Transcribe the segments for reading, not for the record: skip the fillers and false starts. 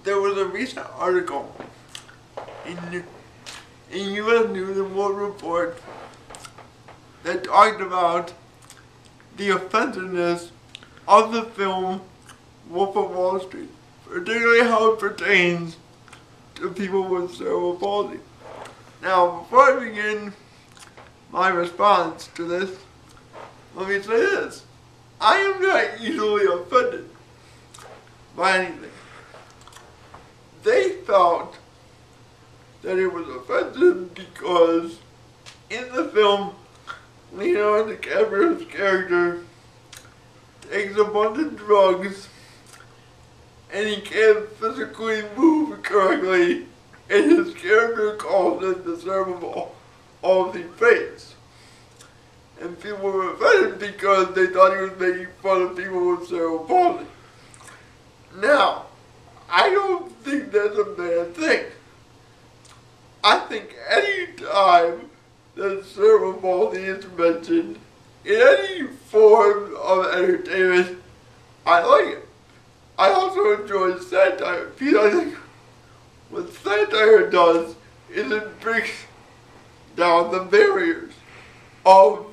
there was a recent article in U.S. News and World Report that talked about the offensiveness of the film Wolf of Wall Street, particularly how it pertains to people with cerebral palsy. Now, before I begin my response to this, let me say this. I am not easily offended by anything. They felt that it was offensive because in the film, Leonardo DiCaprio's character takes a bunch of drugs and he can't physically move correctly, and his character calls it the cerebral palsy face. And people were offended because they thought he was making fun of people with cerebral palsy. Now, I don't think that's a bad thing. I think any time that cerebral palsy is mentioned in any form of entertainment, I like it. I also enjoy satire because I think what satire does is it breaks down the barriers of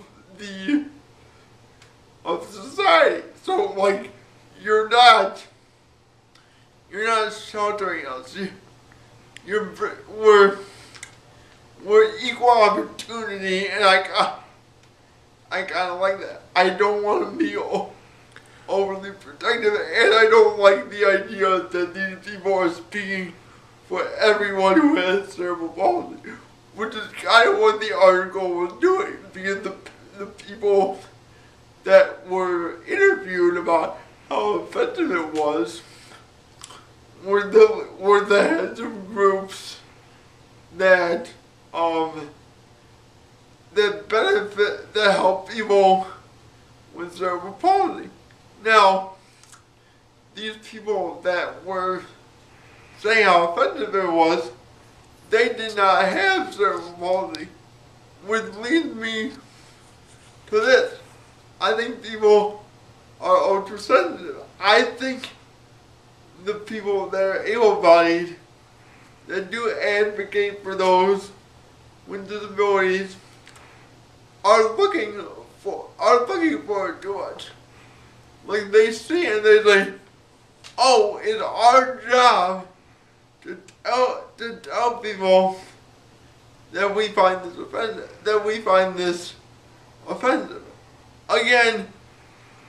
society. So like you're not sheltering us. We're equal opportunity, and I kind of like that. I don't want to be overly protective, and I don't like the idea that these people are speaking for everyone who has cerebral palsy, which is kind of what the article was doing, because the people that were interviewed about how offensive it was were the heads of groups that that help people with cerebral palsy. Now, these people that were saying how offensive it was, they did not have cerebral palsy, which leads me to this. I think people are ultra sensitive. I think the people that are able-bodied, that do advocate for those with disabilities, are looking for it too much. Like they see and they say, oh, it's our job to tell people that we find this offensive. Again,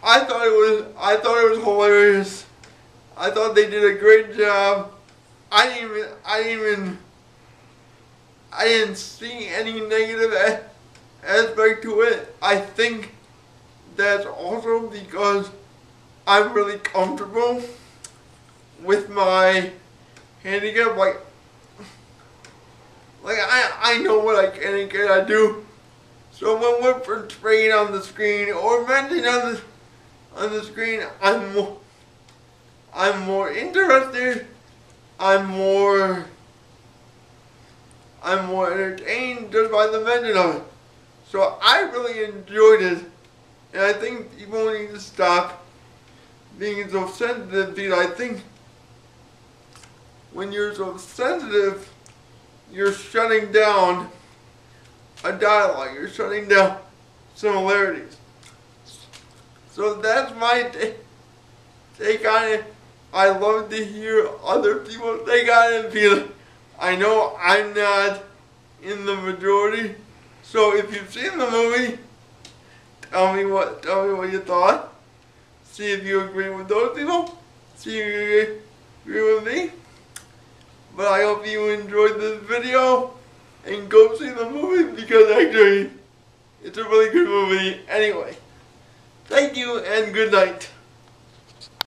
I thought it was hilarious. I thought they did a great job. I didn't see any negative aspect to it. I think that's also because I'm really comfortable with my handicap. Like I know what I can and cannot do. So when we're portraying on the screen or mentioned on the screen, I'm more interested. I'm more entertained just by the mention of it. So I really enjoyed it, and I think people need to stop being so sensitive, because I think when you're so sensitive, you're shutting down a dialogue. You're shutting down similarities. So that's my take on it. I love to hear other people take on it, because I know I'm not in the majority. So if you've seen the movie, tell me what you thought. See if you agree with those people. See if you agree with me. But I hope you enjoyed this video and go see the movie, because actually it's a really good movie anyway. Thank you and good night.